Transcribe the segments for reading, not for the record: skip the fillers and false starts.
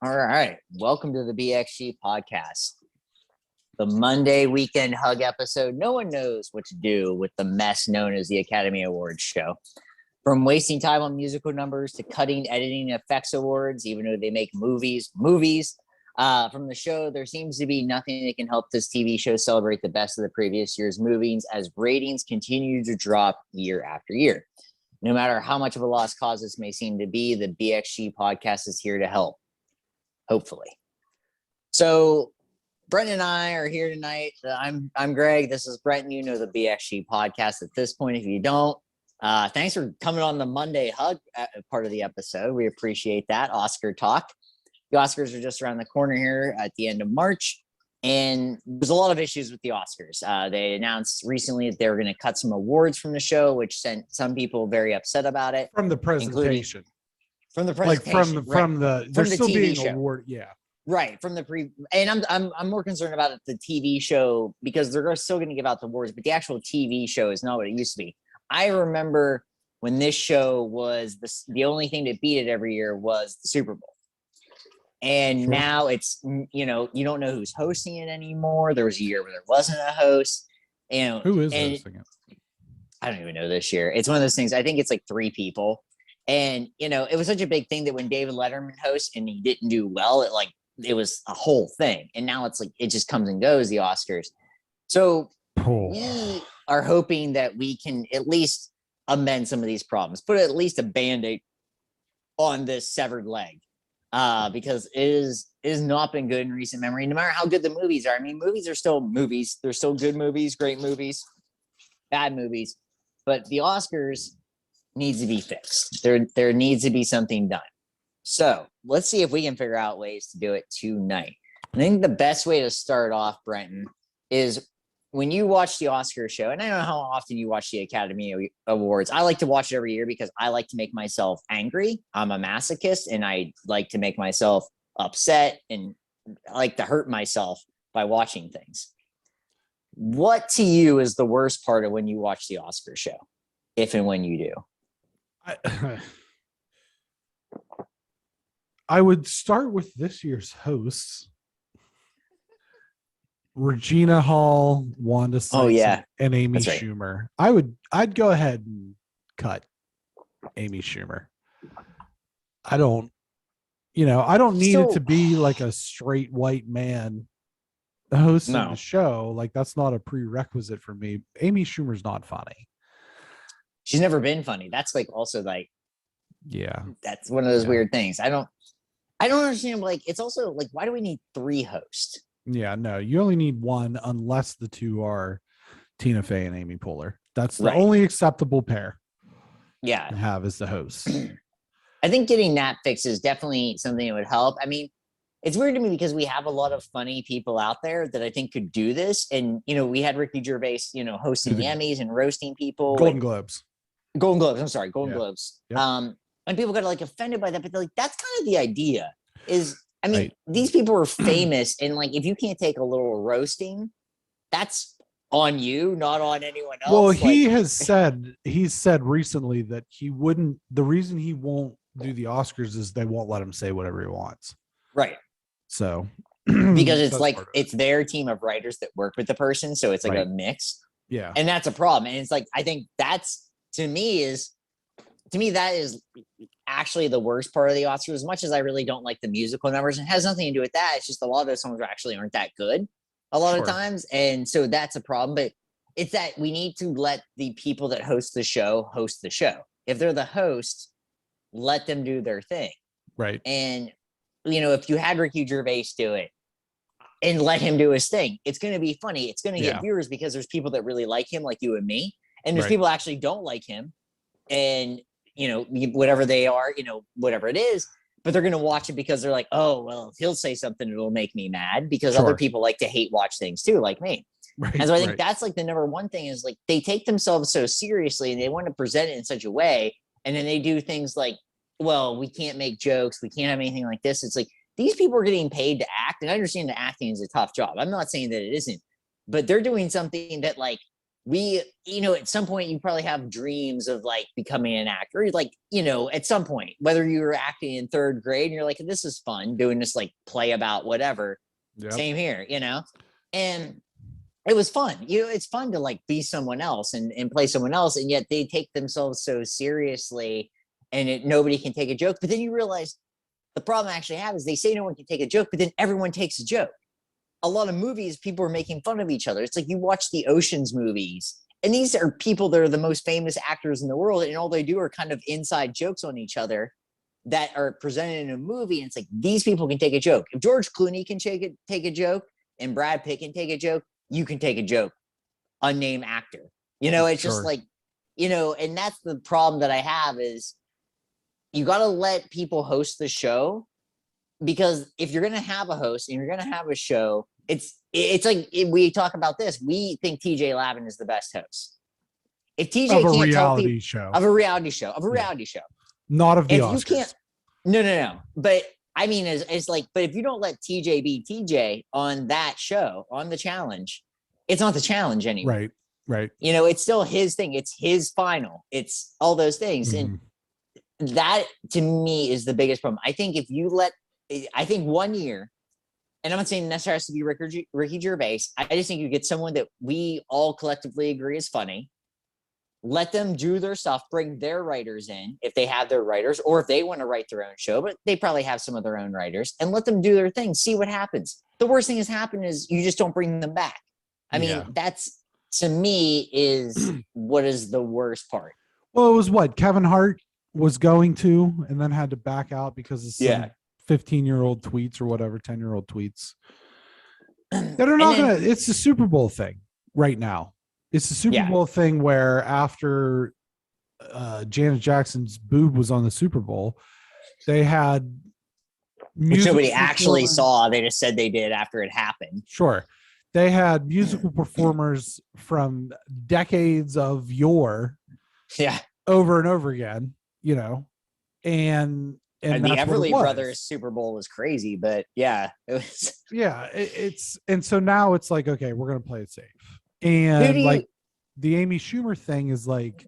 All right. Welcome to the BXG Podcast, the Monday weekend hug episode. No one knows what to do with the mess known as the Academy Awards show. From wasting time on musical numbers to cutting, editing effects awards, even though they make movies. From the show, there seems to be nothing that can help this TV show celebrate the best of the previous year's movies as ratings continue to drop year after year. No matter how much of a lost cause this may seem to be, the BXG Podcast is here to help. Hopefully. So Brent and I are here tonight. I'm Greg. This is Brent. You know the BXG Podcast at this point. If you don't, thanks for coming on the Monday hug part of the episode. We appreciate that. Oscar talk. The Oscars are just around the corner here at the end of March. And there's a lot of issues with the Oscars. They announced recently that they were going to cut some awards from the show, which sent some people very upset about it. From the presentation. From the presentation, from the still TV being show. award, yeah, right. From the and I'm more concerned about the TV show because they're still going to give out the awards, but the actual TV show is not what it used to be. I remember when this show was the only thing that beat it every year was the Super Bowl, and now it's you don't know who's hosting it anymore. There was a year where there wasn't a host. Who is hosting it? I don't even know this year. It's one of those things. I think it's like 3 people. And, it was such a big thing that when David Letterman hosts and he didn't do well, it was a whole thing. And now it's like, it just comes and goes, the Oscars. So we are hoping that we can at least amend some of these problems, put at least a Band-Aid on this severed leg, because it has not been good in recent memory, no matter how good the movies are. I mean, movies are still movies. They're still good movies, great movies, bad movies. But the Oscars needs to be fixed. There needs to be something done. So let's see if we can figure out ways to do it tonight. I think the best way to start off, Brenton, is when you watch the Oscar show, and I don't know how often you watch the Academy Awards. I like to watch it every year because I like to make myself angry. I'm a masochist, and I like to make myself upset, and I like to hurt myself by watching things. What to you is the worst part of when you watch the Oscar show, if and when you do? I would start with this year's hosts: Regina Hall, Wanda Sykes, and Amy Schumer. I'd go ahead and cut Amy Schumer. I don't need it to be like a straight white man hosting the show. Like, that's not a prerequisite for me. Amy Schumer's not funny. She's never been funny. That's also yeah, that's one of those weird things. I don't understand. It's also why do we need 3 hosts? Yeah, no, you only need 1 unless the 2 are Tina Fey and Amy Poehler. That's the only acceptable pair. Yeah, to have as the host. I think getting that fixed is definitely something that would help. I mean, it's weird to me because we have a lot of funny people out there that I think could do this. And, we had Ricky Gervais, hosting the Emmys and roasting people. Golden Globes. I'm sorry. Golden Globes. Yep. And people got offended by that, but that's kind of the idea these people are famous. And if you can't take a little roasting, that's on you, not on anyone else. Well, he's said recently that the reason he won't do the Oscars is they won't let him say whatever he wants. Right. So because it's it's their team of writers that work with the person. So it's a mix. Yeah. And that's a problem. And it's I think that's to me that is actually the worst part of the Oscars. As much as I really don't like the musical numbers, it has nothing to do with that. It's just a lot of those songs actually aren't that good a lot of times. And so that's a problem. But it's that we need to let the people that host the show. If they're the host, let them do their thing. Right. And if you had Ricky Gervais do it and let him do his thing, it's going to be funny. It's going to get viewers because there's people that really like him, like you and me. And there's people actually don't like him. And, whatever they are, whatever it is, but they're going to watch it because they're like, oh, well, if he'll say something, it'll make me mad because other people like to hate watch things too, like me. Right, and so I think that's the number one thing is they take themselves so seriously and they want to present it in such a way. And then they do things well, we can't make jokes. We can't have anything like this. It's these people are getting paid to act. And I understand that acting is a tough job. I'm not saying that it isn't, but they're doing something that at some point you probably have dreams of like becoming an actor, like, at some point, whether you were acting in third grade and you're like, this is fun doing this like play about whatever. Yep. Same here, and it was fun. It's fun to like be someone else and play someone else. And yet they take themselves so seriously and nobody can take a joke. But then you realize the problem I actually have is they say no one can take a joke, but then everyone takes a joke. A lot of movies, people are making fun of each other. It's like you watch the Ocean's movies, and these are people that are the most famous actors in the world, and all they do are kind of inside jokes on each other that are presented in a movie. And it's like, these people can take a joke. If George Clooney can take a joke and Brad Pitt can take a joke, you can take a joke. Unnamed actor. It's sure. Just like, and that's the problem that I have is you got to let people host the show, because if you're going to have a host and you're going to have a show, it's like we talk about this. We think TJ Lavin is the best host. If TJ of a can't reality tell show, of a reality show, not of the if Oscars. You can't, no. But I mean, it's like, but if you don't let TJ be TJ on that show, on the challenge, it's not the challenge anymore. Right. It's still his thing. It's his final. It's all those things. Mm-hmm. And that to me is the biggest problem. I think if you I think 1 year, and I'm not saying necessarily has to be Ricky Gervais. I just think you get someone that we all collectively agree is funny. Let them do their stuff, bring their writers in if they have their writers, or if they want to write their own show, but they probably have some of their own writers, and let them do their thing, see what happens. The worst thing that's happened is you just don't bring them back. I mean, that's, to me, is what is the worst part. Well, it was what Kevin Hart was going to, and then had to back out because of some 15-year-old tweets or whatever, 10-year-old tweets. That are not going to, it's the Super Bowl thing right now. It's the Super Bowl thing where after Janet Jackson's boob was on the Super Bowl, they had which nobody actually saw. They just said they did after it happened. Sure. They had musical performers from decades of yore over and over again, and the Everly Brothers Super Bowl was crazy, but it was. It's and so now it's like, okay, we're gonna play it safe, and like the Amy Schumer thing is like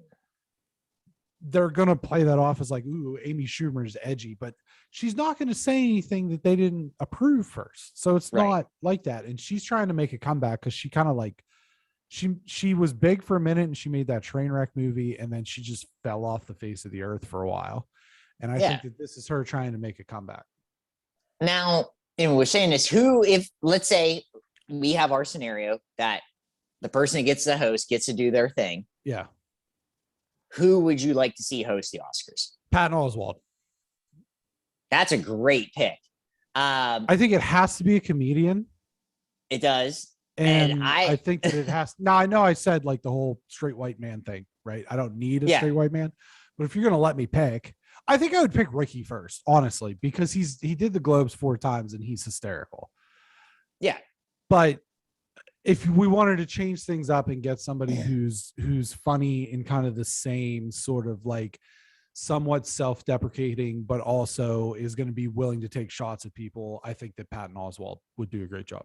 they're gonna play that off as like, ooh, Amy Schumer's edgy, but she's not gonna say anything that they didn't approve first, so it's not like that. And she's trying to make a comeback because she kind of like she was big for a minute and she made that Trainwreck movie, and then she just fell off the face of the earth for a while. And I think that this is her trying to make a comeback. Now, and we're saying this, if let's say we have our scenario that the person that gets the host gets to do their thing. Yeah. Who would you like to see host the Oscars? Patton Oswalt. That's a great pick. I think it has to be a comedian. It does. And I think that it has. Now, I know I said like the whole straight white man thing, right? I don't need a straight white man. But if you're going to let me pick, I think I would pick Ricky first, honestly, because he did the Globes 4 times and he's hysterical. Yeah. But if we wanted to change things up and get somebody who's funny in kind of the same sort of like somewhat self-deprecating, but also is going to be willing to take shots at people, I think that Patton Oswalt would do a great job.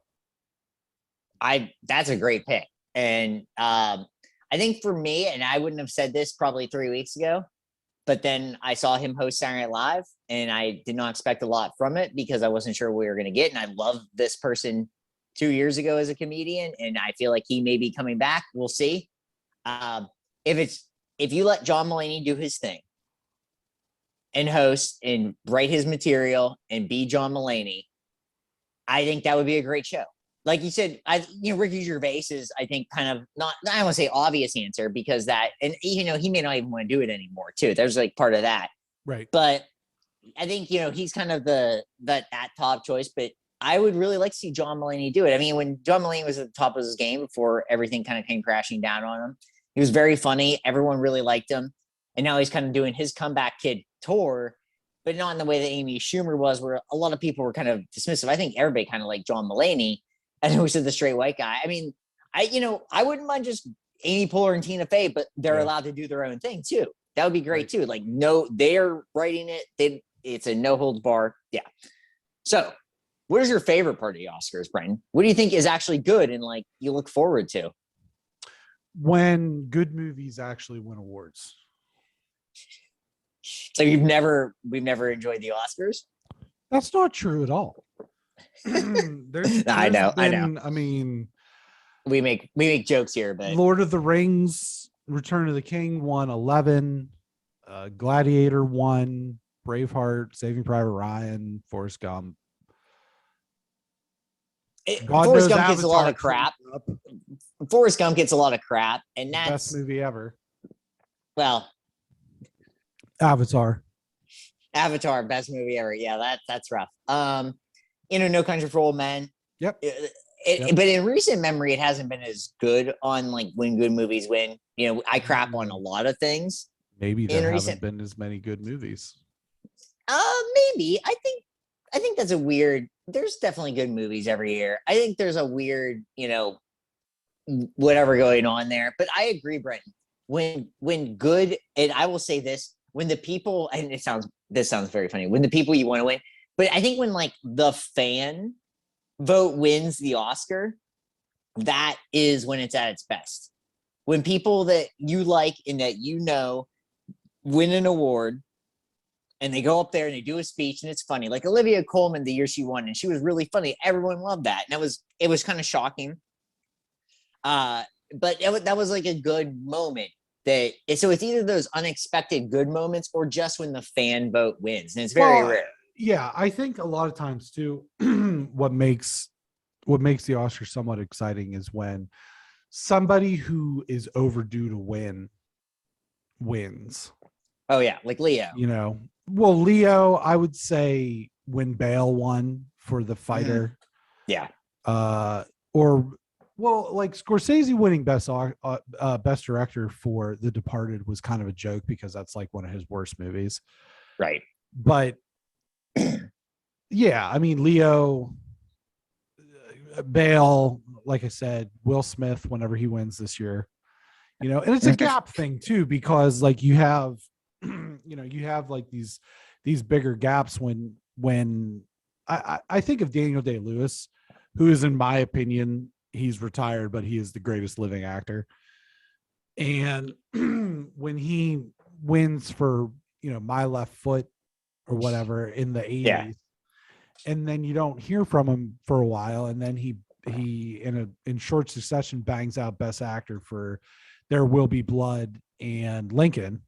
That's a great pick. And I think for me, and I wouldn't have said this probably 3 weeks ago, but then I saw him host Saturday Night Live, and I did not expect a lot from it because I wasn't sure what we were going to get. And I loved this person 2 years ago as a comedian, and I feel like he may be coming back. We'll see. If you let John Mulaney do his thing and host and write his material and be John Mulaney, I think that would be a great show. Like you said, Ricky Gervais is, I think, kind of not, I don't want to say obvious answer because that, and he may not even want to do it anymore too. There's like part of that. Right. But I think, he's kind of that top choice, but I would really like to see John Mulaney do it. I mean, when John Mulaney was at the top of his game before everything kind of came crashing down on him, he was very funny. Everyone really liked him. And now he's kind of doing his comeback kid tour, but not in the way that Amy Schumer was, where a lot of people were kind of dismissive. I think everybody kind of liked John Mulaney. And who said the straight white guy? I mean, I wouldn't mind just Amy Poehler and Tina Fey, but they're allowed to do their own thing too. That would be great too. Like, no, they're writing it. It's a no holds bar. Yeah. So what is your favorite part of the Oscars, Brendan? What do you think is actually good and like you look forward to? when good movies actually win awards. So we've never enjoyed the Oscars? That's not true at all. I know. I mean, we make jokes here, but Lord of the Rings, Return of the King won 11, Gladiator won, Braveheart, Saving Private Ryan, Forrest Gump. Forrest Gump gets a lot of crap. Forrest Gump gets a lot of crap, and that's best movie ever. Well, Avatar, best movie ever. Yeah, that's rough. No Country for Old Men. Yep. But in recent memory, it hasn't been as good on like when good movies win. I crap on a lot of things. Maybe there haven't been as many good movies. Maybe. I think that's a weird. There's definitely good movies every year. I think there's a weird, whatever going on there. But I agree, Brenton. When good, and I will say this, when the people, and this sounds very funny, when the people you want to win, but I think when like the fan vote wins the Oscar, that is when it's at its best. When people that you like and that win an award, and they go up there and they do a speech and it's funny, like Olivia Colman the year she won, and she was really funny. Everyone loved that, and it was kind of shocking. But that was like a good moment. So it's either those unexpected good moments or just when the fan vote wins, and it's very rare. Yeah, I think a lot of times too, what makes the Oscars somewhat exciting is when somebody who is overdue to win wins. Oh yeah, like Leo. Leo, I would say when Bale won for The Fighter. Yeah. Like Scorsese winning best director for The Departed was kind of a joke because that's like one of his worst movies. Right. But yeah, I mean, Leo, Bale, like I said, Will Smith, whenever he wins this year, and it's a gap thing too, because like you have like these bigger gaps when I think of Daniel Day-Lewis, who is, in my opinion, he's retired, but he is the greatest living actor. And when he wins for, My Left Foot or whatever in the 80s, and then you don't hear from him for a while, and then he in short succession bangs out best actor for There Will Be Blood and Lincoln.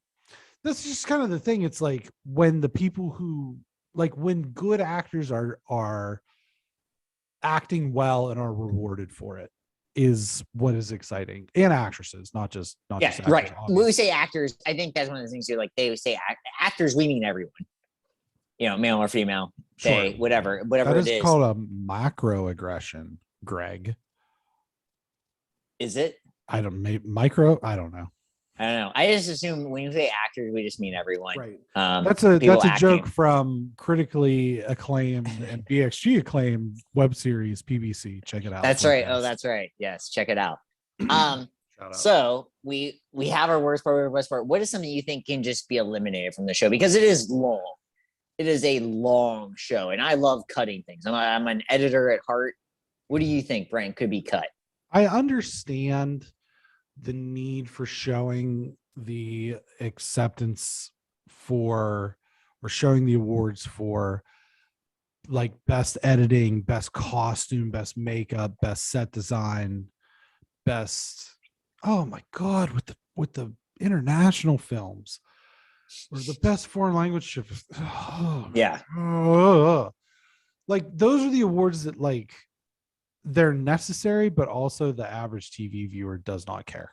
That's just kind of the thing. It's like when the people who, like, when good actors are acting well and are rewarded for it is what is exciting, and actresses, not just actors, right. obviously. When we say actors, I think that's one of the things like they say actors, we mean everyone, male or female, sure. whatever that it is called a macroaggression, Greg. Is it? I don't know. I don't know. I just assume when you say actors, we just mean everyone. Right. That's a acting. Joke from critically acclaimed and BXG acclaimed web series PBC. Check it out. That's right. Oh, that's right. Yes, check it out. So we have our worst part, best part. What is something you think can just be eliminated from the show, because it is long? It is a long show, and I love cutting things. I'm an editor at heart. What do you think, Brian, could be cut? I understand the need for showing the acceptance for, or showing the awards for, like, best editing, best costume, best makeup, best set design, best, oh my God, with the international films, or the best foreign language. Like, those are the awards that, like, they're necessary, but also the average TV viewer does not care.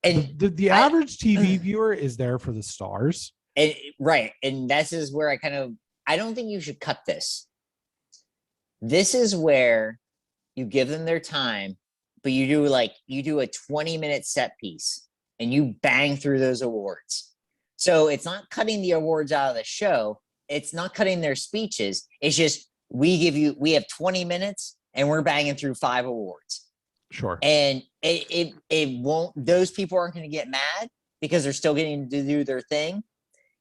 And the average TV viewer is there for the stars. And right. And this is where I don't think you should cut this. This is where you give them their time, but you do a 20-minute set piece and you bang through those awards. So it's not cutting the awards out of the show. It's not cutting their speeches. It's just, we have 20 minutes and we're banging through 5 awards. Sure. And it won't, those people aren't going to get mad because they're still getting to do their thing.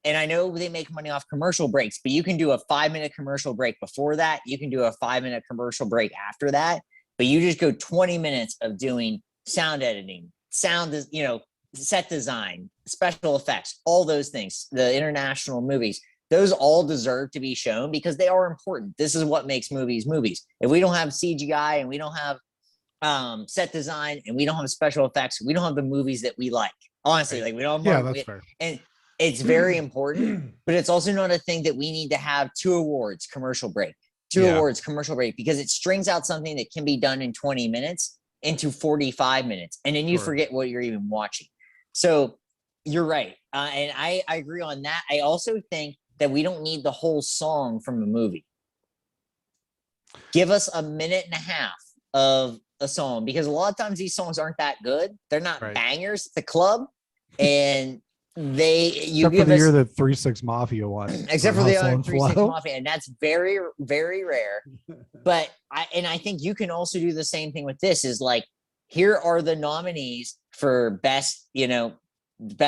And I know they make money off commercial breaks, but you can do a 5-minute commercial break before that. You can do a 5-minute commercial break after that, but you just go 20 minutes of doing sound editing, set design, special effects, all those things, the international movies, those all deserve to be shown because they are important. This is what makes movies movies. If we don't have CGI and we don't have set design and we don't have special effects, we don't have the movies that we like. Honestly, like we don't have that's fair. And it's very important, but it's also not a thing that we need to have 2 awards, commercial break, because it strings out something that can be done in 20 minutes into 45 minutes. And then you forget what you're even watching. So you're right. And I agree on that. I also think that we don't need the whole song from a movie. Give us a minute and a half of a song, because a lot of times these songs aren't that good. They're not bangers at the club. And except for the year that 3 6 Mafia won. Except for the other 3 6 Mafia. And that's very, very rare. But I think you can also do the same thing with this, is like, here are the nominees for best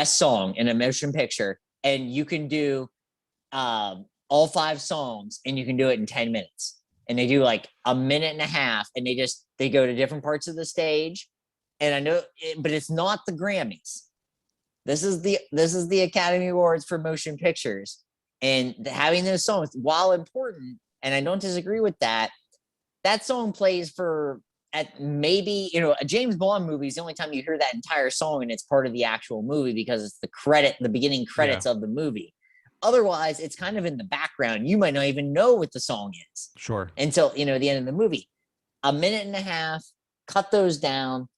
song in a motion picture. And you can do all 5 songs and you can do it in 10 minutes. And they do like a minute and a half, and they go to different parts of the stage. And I know, but it's not the Grammys. This is the Academy Awards for motion pictures, and having those songs, while important, and I don't disagree with that, that song plays for at maybe, a James Bond movie is the only time you hear that entire song and it's part of the actual movie because it's the beginning credits of the movie. Otherwise, it's kind of in the background. You might not even know what the song is. Sure. Until, the end of the movie. A minute and a half, cut those down.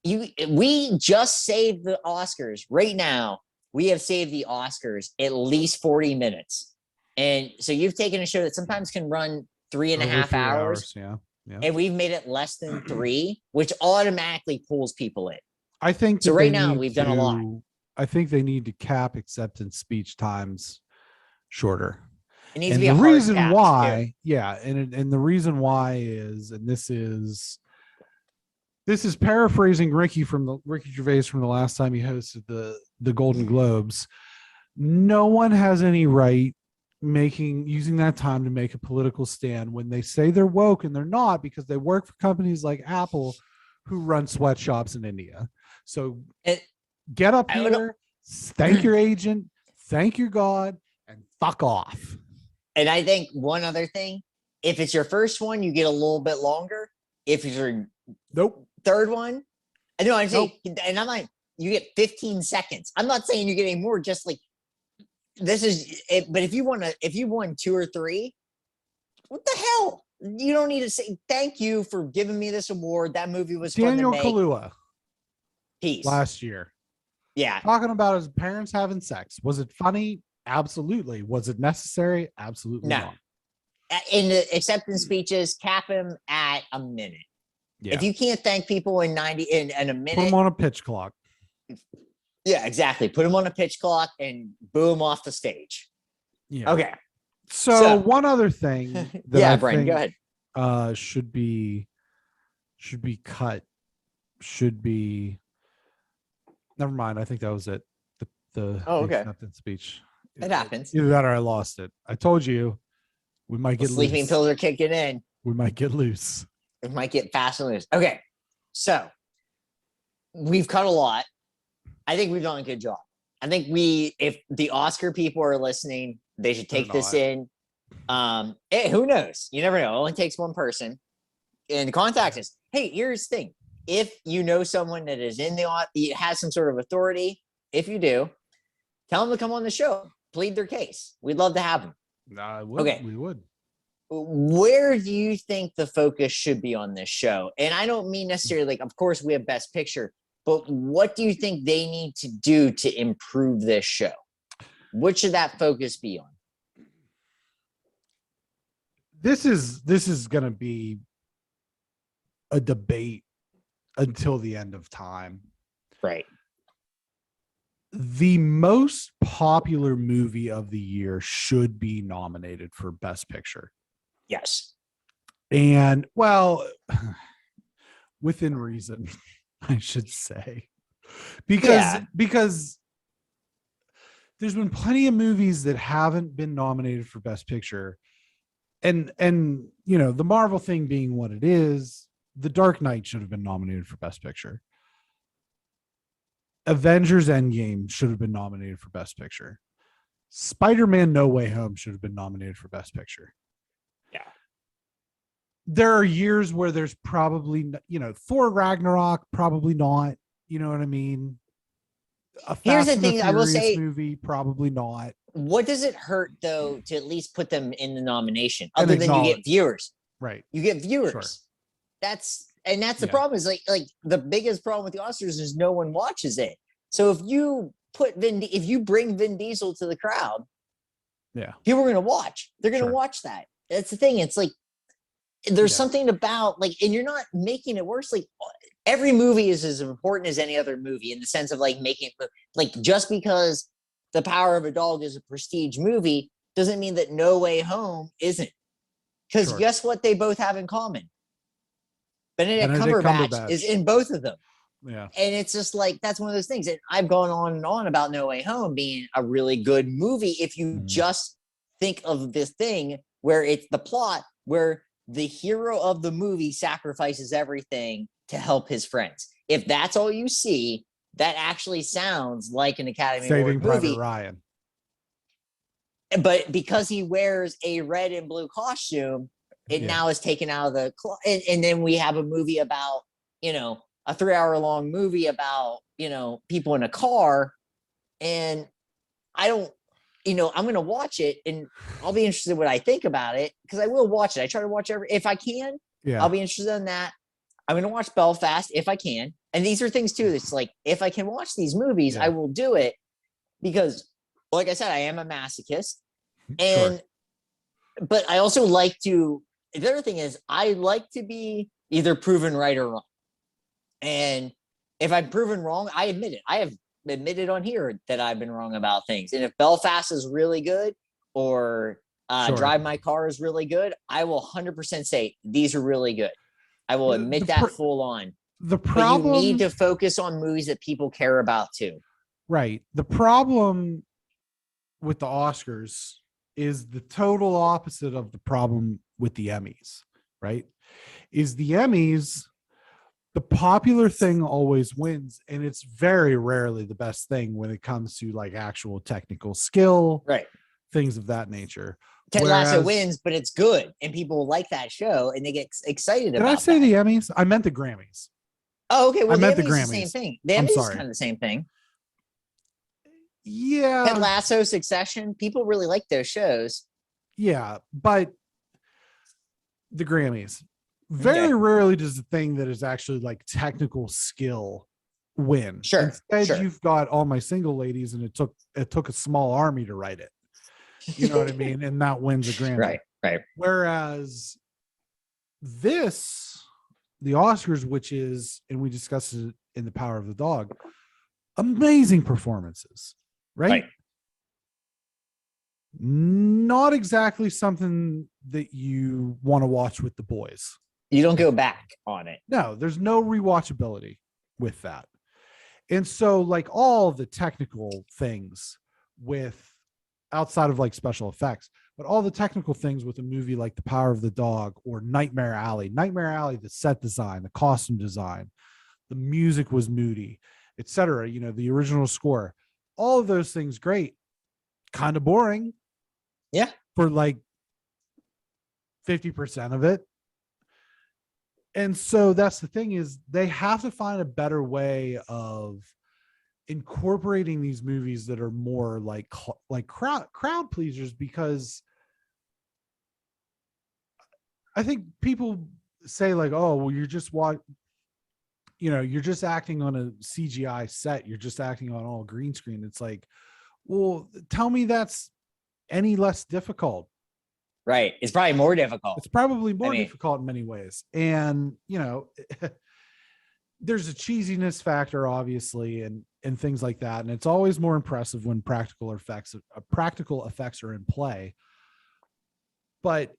We just saved the Oscars. Right now, we have saved the Oscars at least 40 minutes. And so you've taken a show that sometimes can run 3.5 hours. Yeah. And we've made it less than 3, which automatically pulls people in. I think so. Right now, we've done a lot. I think they need to cap acceptance speech times shorter. It needs to be a hard reason cap, why, too. and the reason why is, and this is paraphrasing Ricky Gervais from the last time he hosted the Golden Globes. No one has any right using that time to make a political stand when they say they're woke and they're not, because they work for companies like Apple who run sweatshops in India. So get up here, thank your agent, thank your God, and fuck off. And I think one other thing, if it's your first one, you get a little bit longer. If it's your third one, I know I'm saying, and I'm like, you get 15 seconds. I'm not saying you're getting more, just like, this is it. But if you won 2 or 3, what the hell? You don't need to say thank you for giving me this award. That movie was Daniel fun to make. Kaluuya. Peace. Last year. Yeah. Talking about his parents having sex. Was it funny? Absolutely. Was it necessary? Absolutely not. In the acceptance speeches, cap him at a minute. Yeah. If you can't thank people in a minute, put them on a pitch clock. Yeah, exactly. Put them on a pitch clock and boo them off the stage. Yeah. Okay. So one other thing that Brian, go ahead. Should be cut. Should be. Never mind. I think that was it. The acceptance speech. It happens. Either that or I lost it. I told you we might get sleeping loose. pills are kicking in. We might get loose. It might get fast and loose. Okay. So we've cut a lot. I think we've done a good job. I think if the Oscar people are listening, they should take this in. Who knows? You never know. It only takes one person. And contact us. Hey, here's the thing. If you know someone that is has some sort of authority, if you do, tell them to come on the show, plead their case. We'd love to have them. We would. Where do you think the focus should be on this show? And I don't mean necessarily like, of course we have Best Picture, but what do you think they need to do to improve this show? What should that focus be on? This is going to be a debate until the end of time. Right. The most popular movie of the year should be nominated for Best Picture. Yes. And, well, within reason, I should say. Because there's been plenty of movies that haven't been nominated for Best Picture. And the Marvel thing being what it is, The Dark Knight should have been nominated for Best Picture. Avengers Endgame should have been nominated for Best Picture. Spider-Man No Way Home should have been nominated for Best Picture. Yeah. There are years where there's probably, Thor Ragnarok, probably not. You know what I mean? Here's the thing, I will say, movie, probably not. What does it hurt though to at least put them in the nomination, other than you get viewers? Right. You get viewers. Sure. That's the problem. Is like the biggest problem with the Oscars is no one watches it. So if you bring Vin Diesel to the crowd, people are going to watch. They're going to watch that. That's the thing. It's like there's something about like, and you're not making it worse. Like every movie is as important as any other movie in the sense of like making like just because The Power of a Dog is a prestige movie doesn't mean that No Way Home isn't. Because guess what they both have in common? Benedict Cumberbatch is in both of them. Yeah. And it's just like, that's one of those things. And I've gone on and on about No Way Home being a really good movie if you just think of this thing where it's the plot where the hero of the movie sacrifices everything to help his friends. If that's all you see, that actually sounds like an Academy Award movie. Saving Private Ryan. But because he wears a red and blue costume, it now is taken out of the and then we have a movie about, a 3-hour-long movie about, people in a car. And I don't, I'm going to watch it and I'll be interested in what I think about it because I will watch it. I try to watch if I can, I'll be interested in that. I'm going to watch Belfast if I can. And these are things too. It's like, if I can watch these movies, I will do it because like I said, I am a masochist. And, but I also like to, the other thing is I like to be either proven right or wrong. And if I'm proven wrong, I admit it. I have admitted on here that I've been wrong about things. And if Belfast is really good or Drive My Car is really good, I will 100% say these are really good. I will admit that full on. The problem, but you need to focus on movies that people care about too. Right. The problem with the Oscars is the total opposite of the problem with the Emmys, right? Is the Emmys, the popular thing always wins, and it's very rarely the best thing when it comes to like actual technical skill, right? Things of that nature. Ted Lasso wins, but it's good, and people like that show, and they get excited about it. Did I say the Emmys? I meant the Grammys. Oh, okay. Well, I meant the Grammys. The same thing. The Emmys is kind of the same thing. Yeah. Ted Lasso, Succession, people really like those shows. Yeah, but the Grammys. Very rarely does the thing that is actually like technical skill win. Sure. Instead, you've got All My Single Ladies, and it took a small army to write it. You know what I mean? And that wins a Grammy. Right. Whereas the Oscars, which is, and we discussed it in The Power of the Dog, amazing performances, right? Not exactly something that you want to watch with the boys. You don't go back on it. No, there's no rewatchability with that. And so like all the technical things with outside of like special effects, but all the technical things with a movie like The Power of the Dog or Nightmare Alley, the set design, the costume design, the music was moody, etc. The original score, all of those things, great, kind of boring. Yeah. For like 50% of it. And so that's the thing, is they have to find a better way of incorporating these movies that are more like crowd pleasers, because I think people say like, oh, well, you're just you're just acting on a CGI set. You're just acting on all green screen. It's like, well, tell me that's any less difficult. Right. It's probably more difficult. It's probably more difficult in many ways. And, there's a cheesiness factor, obviously, and things like that. And it's always more impressive when practical effects are in play. But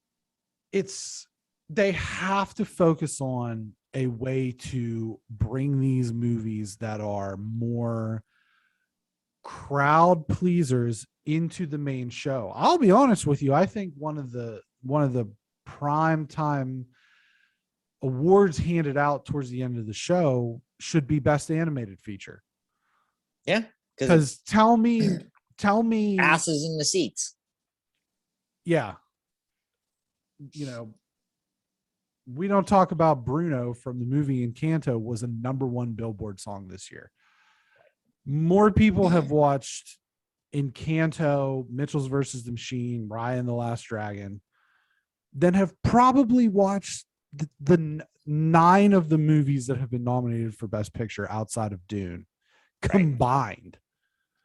they have to focus on a way to bring these movies that are more crowd pleasers into the main show. I'll be honest with you. I think one of the prime time awards handed out towards the end of the show should be best animated feature. Yeah. Because tell me asses in the seats. Yeah. We don't talk about Bruno from the movie Encanto was a #1 Billboard song this year. More people have watched Encanto, Mitchell's versus the Machine, Raya and the Last Dragon than have probably watched the 9 of the movies that have been nominated for Best Picture outside of Dune combined.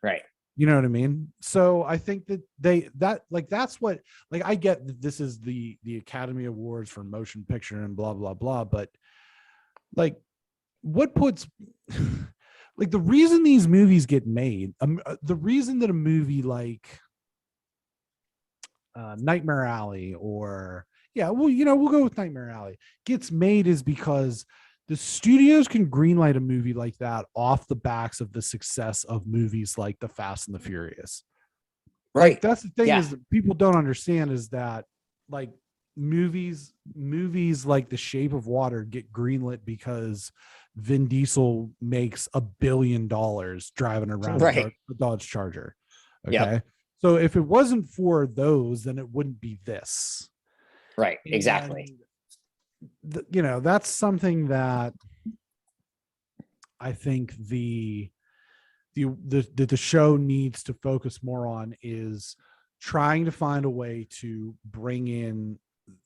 Right. You know what I mean? So I think that that's what, like, I get that this is the Academy Awards for motion picture and blah, blah, blah. But like, what puts like the reason these movies get made, the reason that a movie like Nightmare Alley we'll go with Nightmare Alley gets made is because the studios can greenlight a movie like that off the backs of the success of movies like The Fast and the Furious. Right. Like, that's the thing is that people don't understand is that like movies like The Shape of Water get greenlit because Vin Diesel makes $1 billion driving around a Dodge Charger. Okay. Yep. So if it wasn't for those, then it wouldn't be this. Right. Exactly. That's something that I think the show needs to focus more on is trying to find a way to bring in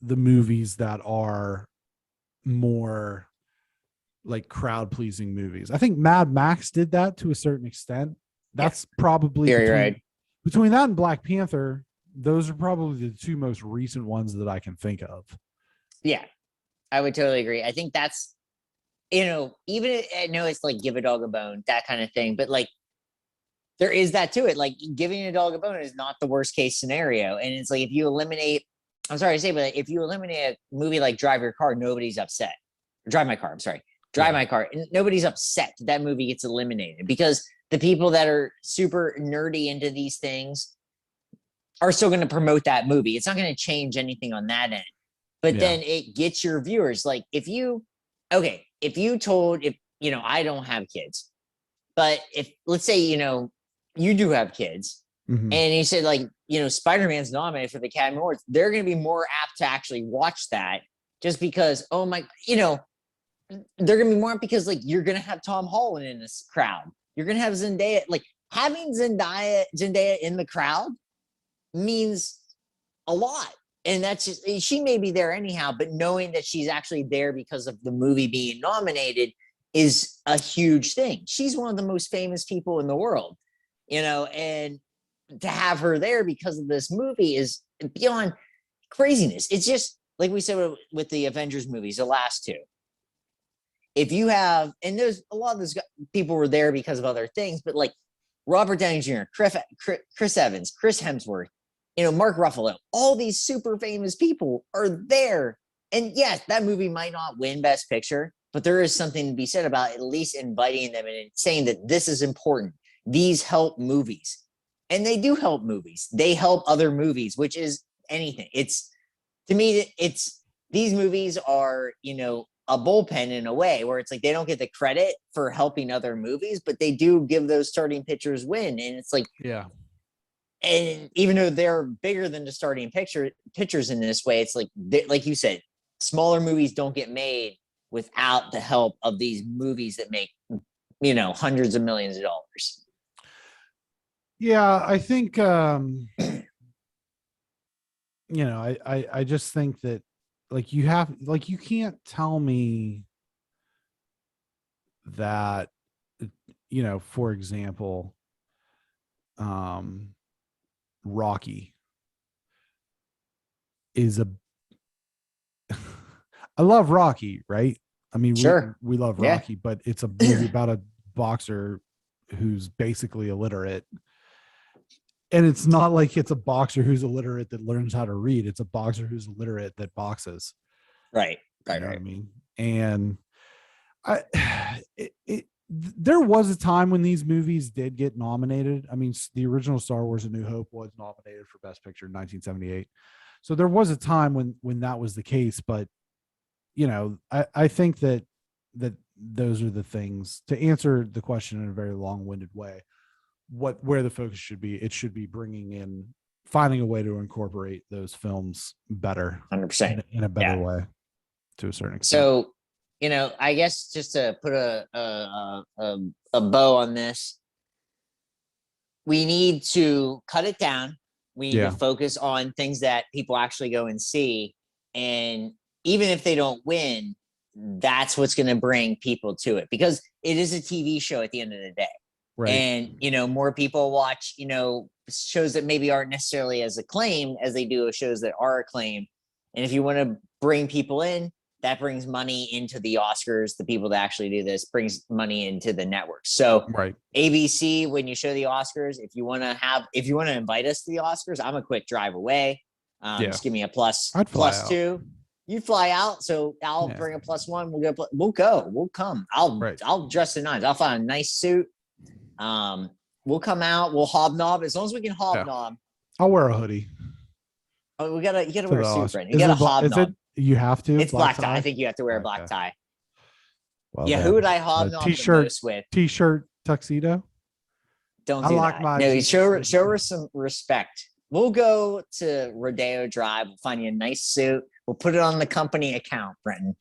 the movies that are more like crowd pleasing movies. I think Mad Max did that to a certain extent. That's probably between that and Black Panther. Those are probably the 2 most recent ones that I can think of. Yeah. I would totally agree. I think that's, even I know it's like give a dog a bone, that kind of thing, but like there is that to it. Like giving a dog a bone is not the worst case scenario. And it's like, if you eliminate, I'm sorry to say, but if you eliminate a movie like Drive Your Car, nobody's upset. Drive My Car, I'm sorry. My Car. And nobody's upset that movie gets eliminated because the people that are super nerdy into these things are still going to promote that movie. It's not going to change anything on that end. But then it gets your viewers. Like if you told, I don't have kids, but if, let's say, you do have kids and you said like, Spider-Man's nominated for the Academy Awards, they're going to be more apt to actually watch that just because, they're going to be more apt because like, you're going to have Tom Holland in this crowd. You're going to have Zendaya, like having Zendaya in the crowd means a lot. And that's just, she may be there anyhow, but knowing that she's actually there because of the movie being nominated is a huge thing. She's one of the most famous people in the world, and to have her there because of this movie is beyond craziness. It's just like we said with the Avengers movies, the last 2. If you have, and there's a lot of those people were there because of other things, but like Robert Downey Jr., Chris Evans, Chris Hemsworth, Mark Ruffalo, all these super famous people are there. And yes, that movie might not win Best Picture, but there is something to be said about at least inviting them and saying that this is important. These help movies. And they do help movies. They help other movies, which is anything. It's, to me, these movies are, a bullpen in a way where it's like they don't get the credit for helping other movies, but they do give those starting pitchers win. And it's like, and even though they're bigger than the starting pitchers in this way, it's like you said, smaller movies don't get made without the help of these movies that make, hundreds of millions of dollars. Yeah, I think, I just think that you can't tell me that, for example, Rocky is I love Rocky, right? I mean, sure, we love Rocky, but it's a movie about a boxer who's basically illiterate. And it's not like it's a boxer who's illiterate that learns how to read. It's a boxer who's illiterate that boxes. Right. You know what I mean? And there was a time when these movies did get nominated. I mean, the original Star Wars: A New Hope was nominated for Best Picture in 1978. So there was a time when that was the case, but I think that those are the things to answer the question in a very long-winded way. Where the focus should be, it should be finding a way to incorporate those films better, 100% in a better way, to a certain extent. So, I guess just to put a bow on this, we need to cut it down. We need to focus on things that people actually go and see. And even if they don't win, that's what's going to bring people to it, because it is a TV show at the end of the day. Right. And, more people watch, shows that maybe aren't necessarily as acclaimed as they do shows that are acclaimed. And if you want to bring people in, that brings money into the Oscars. The people that actually do this brings money into the network. So ABC, when you show the Oscars, if you want to invite us to the Oscars, I'm a quick drive away. Just give me a plus two. You fly out, so I'll bring a +1. We'll come. I'll dress in nice. I'll find a nice suit. We'll come out. We'll hobnob, as long as we can hobnob. I'll wear a hoodie. Oh, you gotta wear a suit, Brent. You gotta hobnob. You have to. It's black tie. I think you have to wear a black tie. Well, who would I hobnob the most with? T-shirt tuxedo. Don't do that. No, show her some respect. We'll go to Rodeo Drive. We'll find you a nice suit. We'll put it on the company account, Brenton.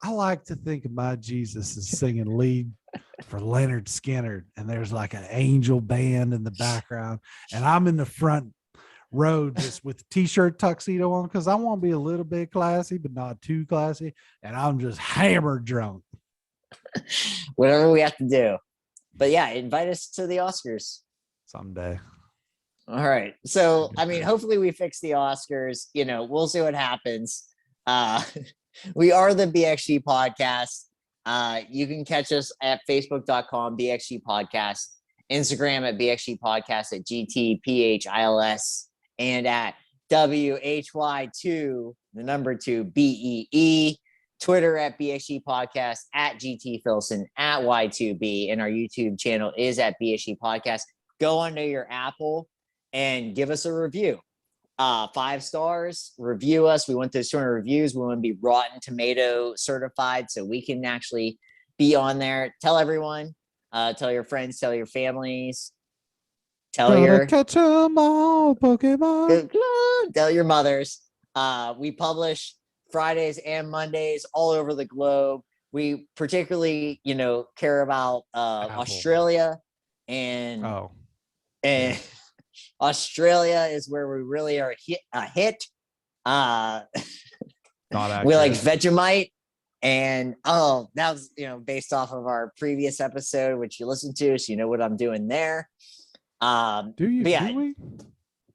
I like to think of my Jesus as singing lead for Leonard Skinner, and there's like an angel band in the background, and I'm in the front row just with T-shirt tuxedo on, because I want to be a little bit classy but not too classy, and I'm just hammered drunk. Whatever we have to do. But yeah, invite us to the Oscars someday. All right. So hopefully we fix the Oscars. We'll see what happens. We are the BXG Podcast. You can catch us at facebook.com BXG Podcast, Instagram at BXG Podcast, at GTPHILS, and at WHY2, the number 2, BEE, Twitter at BXG Podcast, at GT Filson, at Y2B, and our YouTube channel is at BXG Podcast. Go onto your Apple and give us a review. 5 stars, review us. We want those 200 reviews. We want to be Rotten Tomato certified, so we can actually be on there. Tell everyone, tell your friends, tell your families, tell your catch 'em all, Pokemon. Tell your mothers. We publish Fridays and Mondays all over the globe. We particularly, care about Australia and Australia is where we really are a hit. Not we like Vegemite, and that was based off of our previous episode, which you listened to, so you know what I'm doing there. Do you? Do we?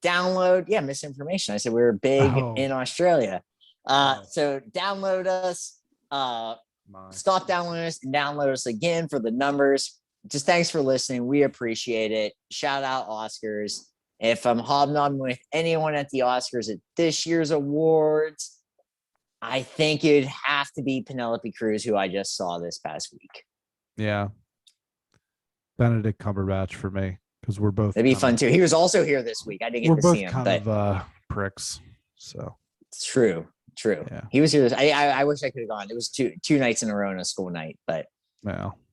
Download, misinformation. I said we were big in Australia. So download us. Stop downloading us and download us again for the numbers. Just thanks for listening. We appreciate it. Shout out Oscars. If I'm hobnobbing with anyone at the Oscars at this year's awards, I think it'd have to be Penelope Cruz, who I just saw this past week. Yeah. Benedict Cumberbatch for me, because we're both. That'd be fun too. He was also here this week. I didn't get to see him. We're both kind of pricks. So it's true. Yeah. He was here. I wish I could have gone. It was two nights in a row in a school night, but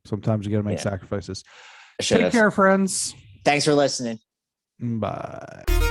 sometimes you got to make sacrifices. Take care, friends. Thanks for listening. Bye.